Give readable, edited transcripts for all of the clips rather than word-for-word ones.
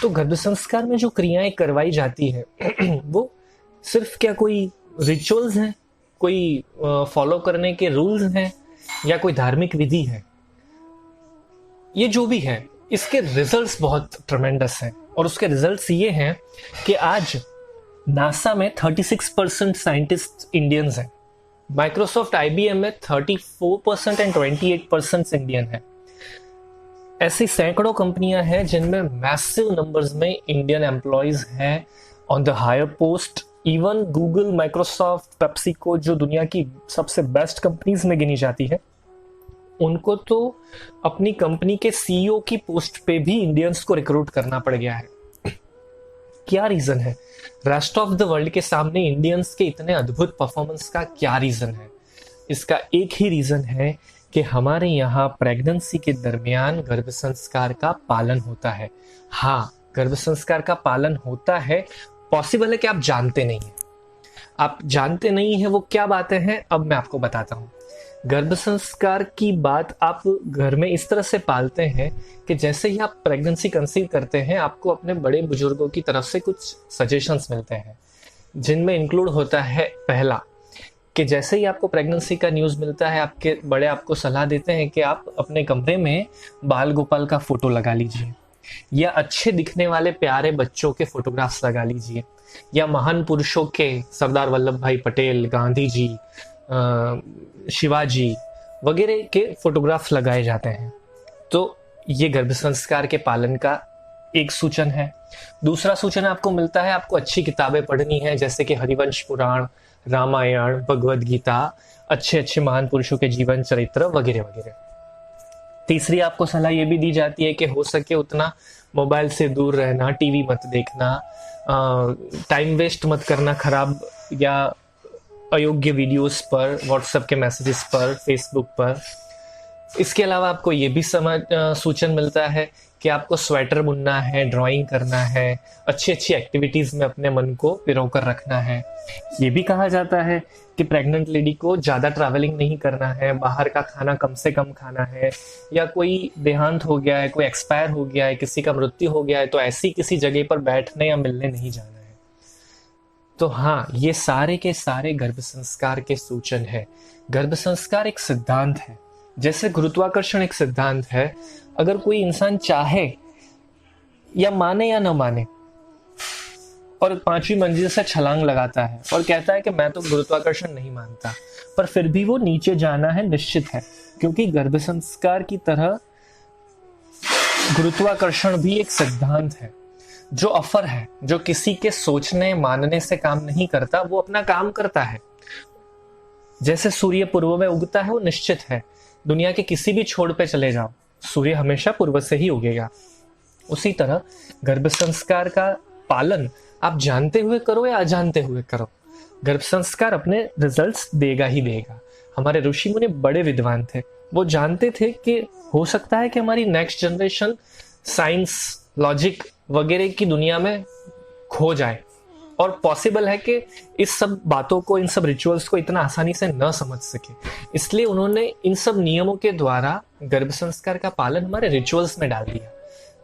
तो गर्भ संस्कार में जो क्रियाएं करवाई जाती है वो सिर्फ क्या कोई रिचुअल्स हैं, कोई फॉलो करने के रूल्स हैं, या कोई धार्मिक विधि है? ये जो भी है, इसके रिजल्ट्स बहुत ट्रमेंडस हैं। और उसके रिजल्ट्स ये हैं कि आज नासा में 36% साइंटिस्ट इंडियंस हैं, माइक्रोसॉफ्ट IBM में 34% एंड 28% इंडियन है। ऐसी सैकड़ों कंपनियां हैं जिनमें मैसिव नंबर्स में इंडियन एम्प्लॉयज हैं on the higher post. Even Google, Microsoft, PepsiCo, जो दुनिया की सबसे बेस्ट कंपनीज में गिनी जाती है, उनको तो अपनी कंपनी के CEO की पोस्ट पे भी इंडियंस को रिक्रूट करना पड़ गया है। क्या रीजन है? रेस्ट ऑफ द वर्ल्ड के सामने इंडियंस के इतने अद्भुत परफॉर्मेंस का क्या रीजन है? इसका एक ही रीजन है कि हमारे यहाँ प्रेगनेंसी के दरमियान गर्भ संस्कार का पालन होता है। हाँ, गर्भ संस्कार का पालन होता है। पॉसिबल है कि आप जानते नहीं हैं। आप जानते नहीं हैं वो क्या बातें हैं, अब मैं आपको बताता हूँ। गर्भ संस्कार की बात आप घर में इस तरह से पालते हैं कि जैसे ही आप प्रेगनेंसी कंसीव करते हैं, आपको अपने बड़े बुजुर्गों की तरफ से कुछ सजेशंस मिलते हैं, जिनमें इंक्लूड होता है पहला, कि जैसे ही आपको प्रेगनेंसी का न्यूज़ मिलता है, आपके बड़े आपको सलाह देते हैं कि आप अपने कमरे में बाल गोपाल का फोटो लगा लीजिए, या अच्छे दिखने वाले प्यारे बच्चों के फोटोग्राफ्स लगा लीजिए, या महान पुरुषों के, सरदार वल्लभ भाई पटेल, गांधी जी, शिवाजी वगैरह के फोटोग्राफ्स लगाए जाते हैं। तो ये गर्भ संस्कार के पालन का एक सूचन है। दूसरा सूचन आपको मिलता है, आपको अच्छी किताबें पढ़नी है, जैसे कि हरिवंश पुराण, रामायण, भगवद गीता, अच्छे अच्छे महान पुरुषों के जीवन चरित्र वगैरह वगैरह। तीसरी आपको सलाह ये भी दी जाती है कि हो सके उतना मोबाइल से दूर रहना, टीवी मत देखना, टाइम वेस्ट मत करना खराब या अयोग्य वीडियोस पर, व्हाट्सएप के मैसेजेस पर, फेसबुक पर। इसके अलावा आपको ये भी सूचन मिलता है कि आपको स्वेटर बुनना है, ड्राइंग करना है, अच्छी अच्छी एक्टिविटीज़ में अपने मन को पिरोकर रखना है। ये भी कहा जाता है कि प्रेग्नेंट लेडी को ज़्यादा ट्रैवलिंग नहीं करना है, बाहर का खाना कम से कम खाना है, या कोई देहांत हो गया है, कोई एक्सपायर हो गया है, किसी का मृत्यु हो गया है, तो ऐसी किसी जगह पर बैठने या मिलने नहीं जाना है। तो हाँ, ये सारे के सारे गर्भ संस्कार के सूचन है। गर्भ संस्कार एक सिद्धांत है, जैसे गुरुत्वाकर्षण एक सिद्धांत है। अगर कोई इंसान चाहे या माने या न माने और 5वीं मंजिल से छलांग लगाता है और कहता है कि मैं तो गुरुत्वाकर्षण नहीं मानता, पर फिर भी वो नीचे जाना है निश्चित है, क्योंकि गर्भ संस्कार की तरह गुरुत्वाकर्षण भी एक सिद्धांत है जो अफर है, जो किसी के सोचने मानने से काम नहीं करता, वो अपना काम करता है। जैसे सूर्य पूर्व में उगता है वो निश्चित है, दुनिया के किसी भी छोर पे चले जाओ, सूर्य हमेशा पूर्व से ही उगेगा। उसी तरह गर्भ संस्कार का पालन आप जानते हुए करो या अजानते हुए करो, गर्भ संस्कार अपने रिजल्ट्स देगा ही देगा। हमारे ऋषि मुनि बड़े विद्वान थे, वो जानते थे कि हो सकता है कि हमारी नेक्स्ट जनरेशन साइंस, लॉजिक वगैरह की दुनिया में खो जाए, और पॉसिबल है कि इस सब बातों को, इन सब रिचुअल्स को इतना आसानी से न समझ सके। इसलिए उन्होंने इन सब नियमों के द्वारा गर्भ संस्कार का पालन हमारे रिचुअल्स में डाल दिया,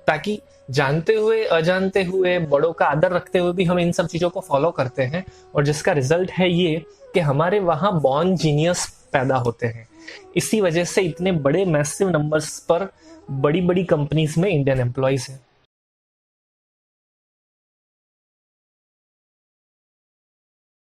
ताकि जानते हुए अजानते हुए, बड़ों का आदर रखते हुए भी हम इन सब चीज़ों को फॉलो करते हैं, और जिसका रिजल्ट है ये कि हमारे वहाँ बॉर्न जीनियस पैदा होते हैं। इसी वजह से इतने बड़े मैसिव नंबर्स पर बड़ी बड़ी कंपनीज में इंडियन एम्प्लॉयज हैं।